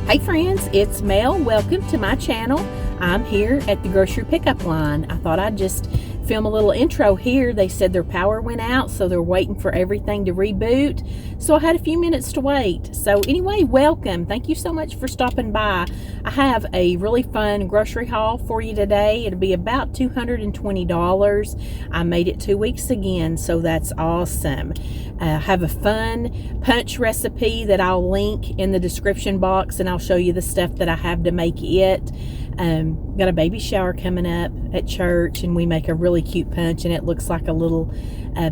Hey friends, it's Mel. Welcome to my channel. I'm here at the grocery pickup line. I thought I'd just film a little intro here. They said their power went out, so they're waiting for everything to reboot. So I had a few minutes to wait. So anyway, welcome. Thank you so much for stopping by. I have a really fun grocery haul for you today. It'll be about $220. I made it 2 weeks again, so that's awesome. I have a fun punch recipe that I'll link in the description box, and I'll show you the stuff that I have to make it. Got a baby shower coming up at church, and we make a really cute punch, and it looks like a little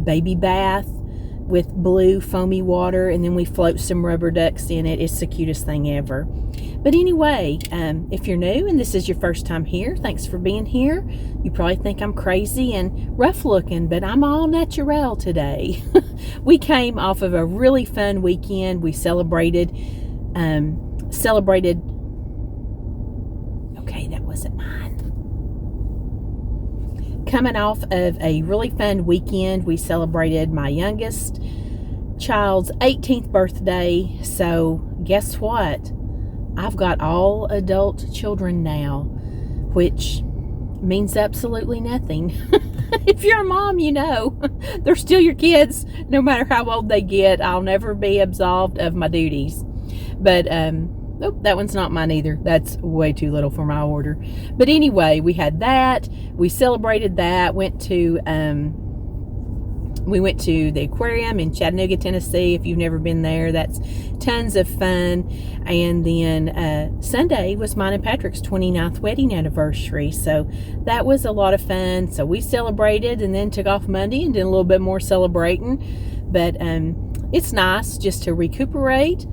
baby bath with blue foamy water, and then we float some rubber ducks in it. It's the cutest thing ever. But anyway, if you're new and this is your first time here, thanks for being here. You probably think I'm crazy and rough looking, but I'm all Naturel today. We came off of a really fun weekend. We celebrated, okay, that wasn't mine. Coming off of a really fun weekend, we celebrated my youngest child's 18th birthday. So guess what? I've got all adult children now, which means absolutely nothing. If you're a mom, you know, they're still your kids, no matter how old they get. I'll never be absolved of my duties. But, nope, that one's not mine either. That's way too little for my order. But anyway, we had that. We celebrated that. We went to the aquarium in Chattanooga, Tennessee. If you've never been there, that's tons of fun. And then Sunday was mine and Patrick's 29th wedding anniversary. So that was a lot of fun. So we celebrated and then took off Monday and did a little bit more celebrating. But it's nice just to recuperate.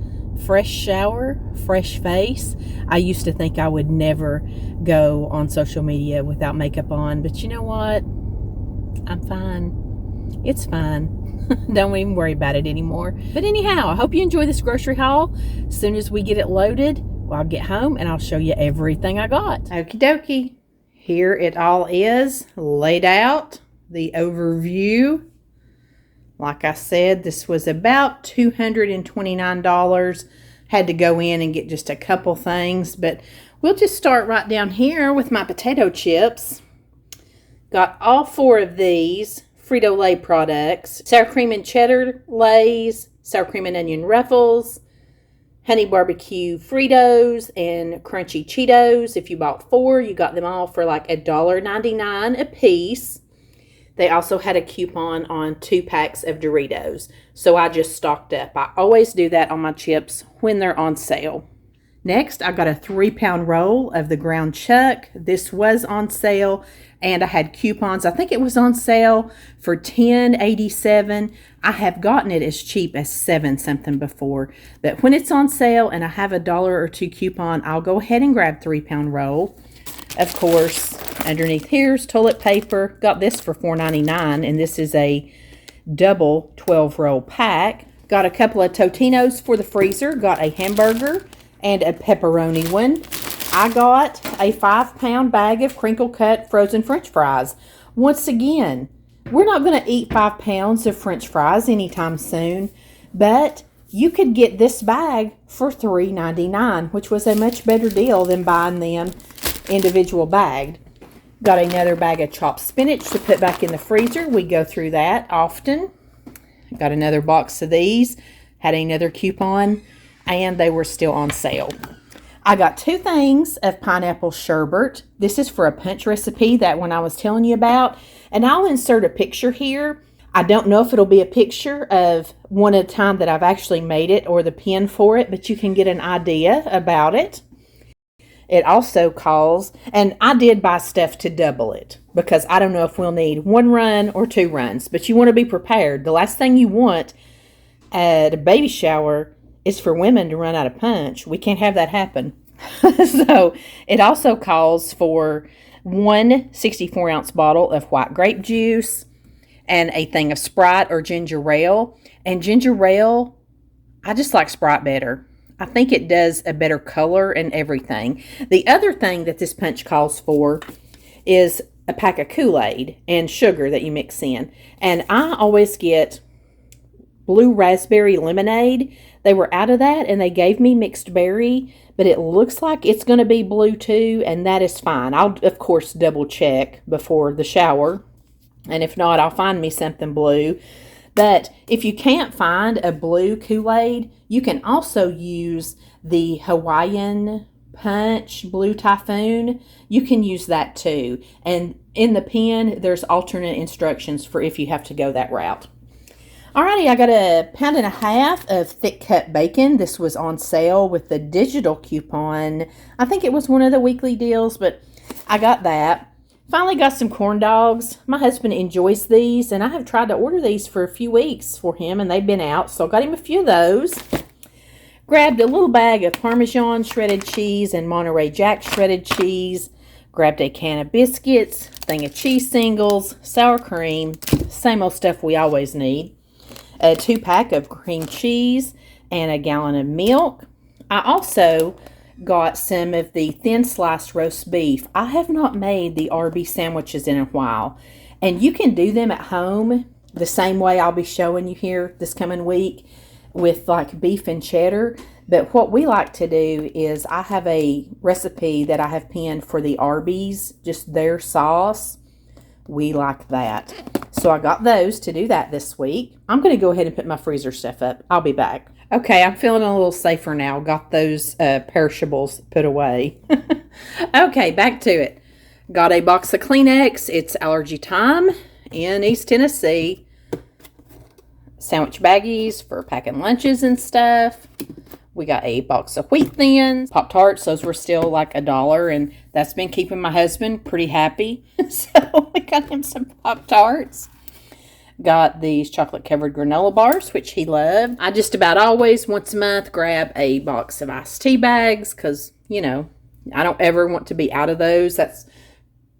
Fresh shower, fresh face. I used to think I would never go on social media without makeup on, but you know what? I'm fine. It's fine. Don't even worry about it anymore. But anyhow, I hope you enjoy this grocery haul. As soon as we get it loaded, I'll get home and I'll show you everything I got. Okie dokie. Here it all is laid out. The overview. Like I said, this was about $229. Had to go in and get just a couple things, but we'll just start right down here with my potato chips. Got all 4 of these Frito-Lay products. Sour cream and cheddar Lays, sour cream and onion Ruffles, honey barbecue Fritos, and crunchy Cheetos. If you bought 4, you got them all for like $1.99 a piece. They also had a coupon on 2 packs of Doritos. So I just stocked up. I always do that on my chips when they're on sale. Next, I got a 3-pound roll of the ground chuck. This was on sale, and I had coupons. I think it was on sale for $10.87. I have gotten it as cheap as $7 something before. But when it's on sale and I have a $1 or $2 coupon, I'll go ahead and grab 3-pound roll. Of course, underneath here's toilet paper. Got this for $4.99, and this is a double 12-roll pack. Got a couple of Totinos for the freezer. Got a hamburger and a pepperoni one. I got a 5-pound bag of crinkle-cut frozen French fries. Once again, we're not going to eat 5 pounds of French fries anytime soon, but you could get this bag for $3.99, which was a much better deal than buying them individual bagged. Got another bag of chopped spinach to put back in the freezer. We go through that often. Got another box of these. Had another coupon, and they were still on sale. I got 2 things of pineapple sherbet. This is for a punch recipe, that one I was telling you about. And I'll insert a picture here. I don't know if it'll be a picture of one at a time that I've actually made it or the pin for it, but you can get an idea about it. It also calls, and I did buy stuff to double it because I don't know if we'll need 1 run or 2 runs, but you want to be prepared. The last thing you want at a baby shower is for women to run out of punch. We can't have that happen. So it also calls for 1 64-ounce bottle of white grape juice and a thing of Sprite or ginger ale. And ginger ale, I just like Sprite better. I think it does a better color and everything. The other thing that this punch calls for is a pack of Kool-Aid and sugar that you mix in. And I always get blue raspberry lemonade. They were out of that and they gave me mixed berry, but it looks like it's going to be blue too, and that is fine. I'll, of course, double check before the shower, and if not, I'll find me something blue. But if you can't find a blue Kool-Aid, you can also use the Hawaiian Punch Blue Typhoon. You can use that too. And in the pen, there's alternate instructions for if you have to go that route. Alrighty, I got 1.5 pounds of thick cut bacon. This was on sale with the digital coupon. I think it was one of the weekly deals, but I got that. Finally got some corn dogs. My husband enjoys these, and I have tried to order these for a few weeks for him, and they've been out, so I got him a few of those. Grabbed a little bag of Parmesan shredded cheese and Monterey Jack shredded cheese. Grabbed a can of biscuits, thing of cheese singles, sour cream, same old stuff we always need. A 2-pack of cream cheese and a gallon of milk. I also got some of the thin sliced roast beef. I have not made the Arby's sandwiches in a while, and you can do them at home the same way I'll be showing you here this coming week with like beef and cheddar. But what we like to do is I have a recipe that I have penned for the Arby's, just their sauce. We like that. So I got those to do that this week. I'm going to go ahead and put my freezer stuff up. I'll be back. Okay, I'm feeling a little safer now. Got those perishables put away. Okay, back to it. Got a box of Kleenex. It's allergy time in East Tennessee. Sandwich baggies for packing lunches and stuff. We got a box of Wheat Thins. Pop-Tarts, those were still like $1, and that's been keeping my husband pretty happy. So we got him some Pop-Tarts. Got these chocolate-covered granola bars, which he loved. I just about always, once a month, grab a box of iced tea bags because, you know, I don't ever want to be out of those. That's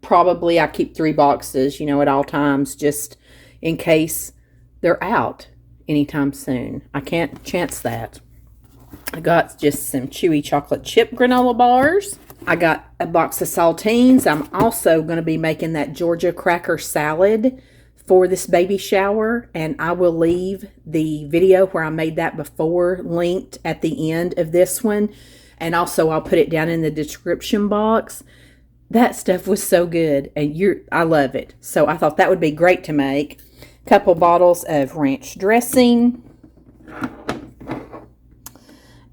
probably, I keep 3 boxes, you know, at all times, just in case they're out anytime soon. I can't chance that. I got just some chewy chocolate chip granola bars. I got a box of saltines. I'm also going to be making that Georgia cracker salad for this baby shower, and I will leave the video where I made that before linked at the end of this one, and also I'll put it down in the description box. That stuff was so good, and I love it. So I thought that would be great to make. A couple bottles of ranch dressing,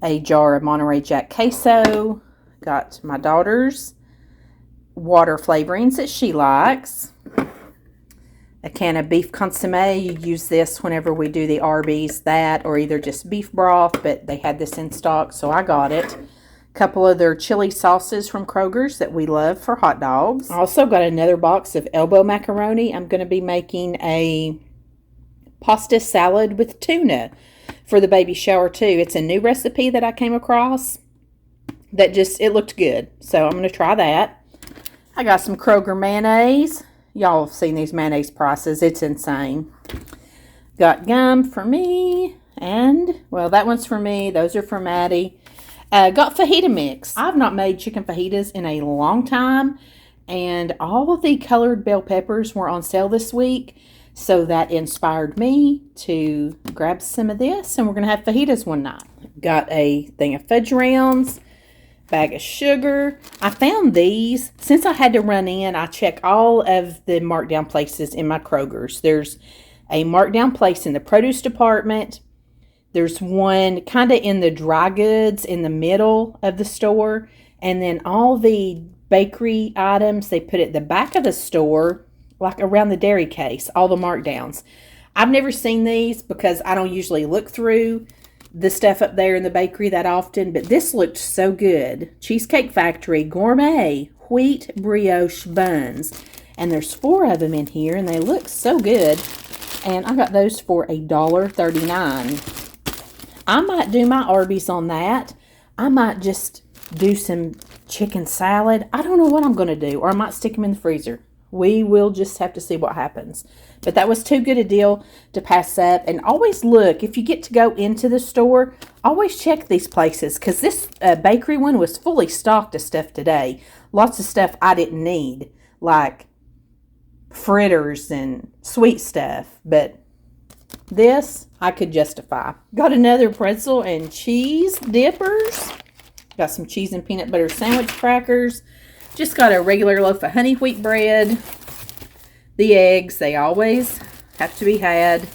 a jar of Monterey Jack queso. Got my daughter's water flavorings that she likes. A can of beef consomme. You use this whenever we do the Arby's, that or either just beef broth, but they had this in stock, so I got it. A couple of their chili sauces from Kroger's that we love for hot dogs. I also got another box of elbow macaroni. I'm going to be making a pasta salad with tuna for the baby shower too. It's a new recipe that I came across that it looked good. So I'm going to try that. I got some Kroger mayonnaise. Y'all have seen these mayonnaise prices. It's insane. Got gum for me. And, well, that one's for me. Those are for Maddie. Got fajita mix. I've not made chicken fajitas in a long time. And all of the colored bell peppers were on sale this week. So that inspired me to grab some of this. And we're going to have fajitas one night. Got a thing of fudge rounds. Bag of sugar. I found these. Since I had to run in, I check all of the markdown places in my Kroger's. There's a markdown place in the produce department. There's one kind of in the dry goods in the middle of the store. And then all the bakery items, they put at the back of the store, like around the dairy case, all the markdowns. I've never seen these because I don't usually look through the stuff up there in the bakery that often, but this looked so good. Cheesecake Factory Gourmet Wheat Brioche Buns. And there's 4 of them in here, and they look so good. And I got those for $1.39. I might do my Arby's on that. I might just do some chicken salad. I don't know what I'm going to do, or I might stick them in the freezer. We will just have to see what happens. But that was too good a deal to pass up. And always look, if you get to go into the store, always check these places. Because this bakery one was fully stocked of stuff today. Lots of stuff I didn't need. Like fritters and sweet stuff. But This I could justify. Got another pretzel and cheese dippers. Got some cheese and peanut butter sandwich crackers. Just got a regular loaf of honey wheat bread. The eggs, they always have to be had.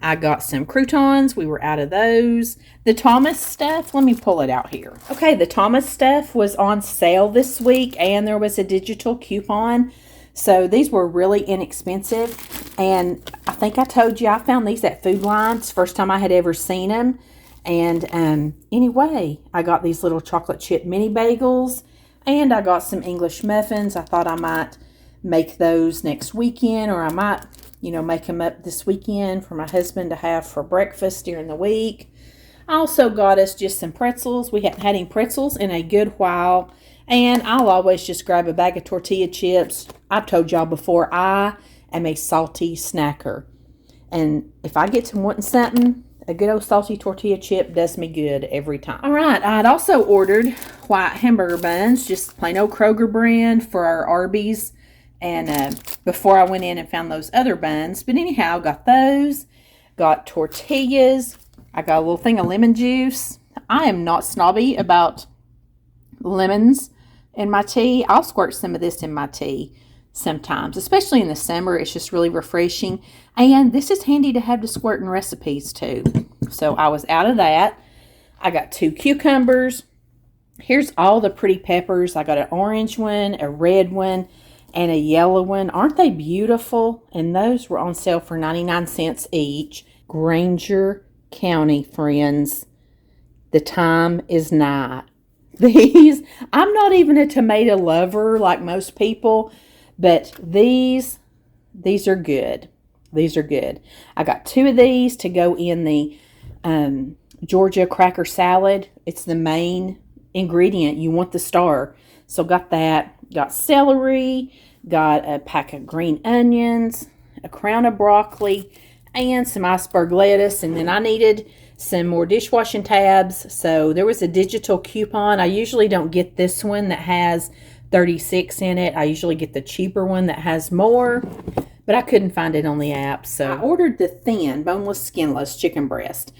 I got some croutons. We were out of those. The Thomas stuff, let me pull it out here. Okay, the Thomas stuff was on sale this week, and there was a digital coupon. So these were really inexpensive. And I think I told you I found these at Food Line's. First time I had ever seen them. And anyway, I got these little chocolate chip mini bagels. And I got some English muffins. I thought I might make those next weekend, or I might, make them up this weekend for my husband to have for breakfast during the week. I also got us just some pretzels. We hadn't had any pretzels in a good while. And I'll always just grab a bag of tortilla chips. I've told y'all before, I am a salty snacker. And if I get to wanting something, a good old salty tortilla chip does me good every time. All right, I'd also ordered white hamburger buns, just plain old Kroger brand for our Arby's. And before I went in and found those other buns. But anyhow, got those. Got tortillas. I got a little thing of lemon juice. I am not snobby about lemons in my tea. I'll squirt some of this in my tea sometimes, especially in the summer. It's just really refreshing. And this is handy to have to squirt in recipes too. So I was out of that. I got 2 cucumbers. Here's all the pretty peppers. I got an orange one, a red one, and a yellow one. Aren't they beautiful? And those were on sale for 99 cents each. Granger County, friends. The time is nigh. These, I'm not even a tomato lover like most people, but these are good. These are good. I got 2 of these to go in the Georgia cracker salad. It's the main ingredient. You want the star. So got that. Got celery, got a pack of green onions, a crown of broccoli, and some iceberg lettuce. And then I needed some more dishwashing tabs. So there was a digital coupon. I usually don't get this one that has 36 in it. I usually get the cheaper one that has more, but I couldn't find it on the app. So I ordered the thin, boneless, skinless chicken breast.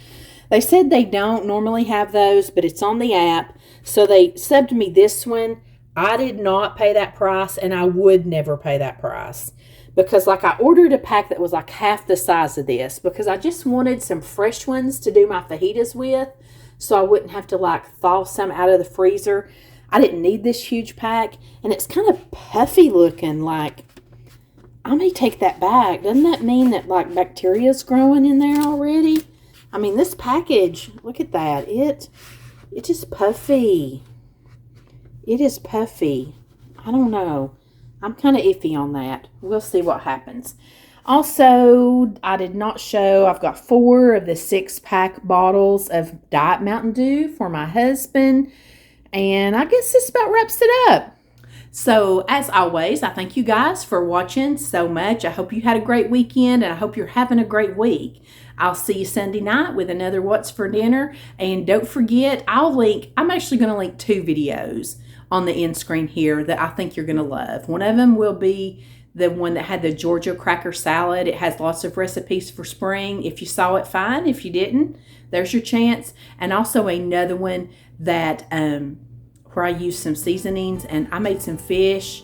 They said they don't normally have those, but it's on the app. So they subbed me this one. I did not pay that price, and I would never pay that price. Because I ordered a pack that was like half the size of this, because I just wanted some fresh ones to do my fajitas with, so I wouldn't have to thaw some out of the freezer. I didn't need this huge pack, and it's kind of puffy looking. I may take that back. Doesn't that mean that bacteria is growing in there already? I mean, this package, look at that. It is puffy. It is puffy. I don't know. I'm kind of iffy on that. We'll see what happens. Also, I did not show, I've got 4 of the 6-pack bottles of Diet Mountain Dew for my husband. And I guess this about wraps it up. So, as always, I thank you guys for watching so much. I hope you had a great weekend, and I hope you're having a great week. I'll see you Sunday night with another What's for Dinner. And don't forget, I'm actually going to link 2 videos on the end screen here that I think you're going to love. One of them will be the one that had the Georgia cracker salad. It has lots of recipes for spring. If you saw it, fine. If you didn't, there's your chance. And also another one that where I used some seasonings, and I made some fish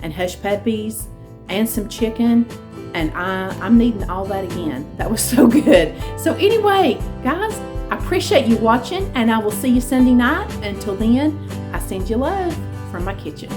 and hush puppies and some chicken, and I'm needing all that again. That was so good. So anyway, guys, I appreciate you watching, and I will see you Sunday night. Until then, I send you love from my kitchen.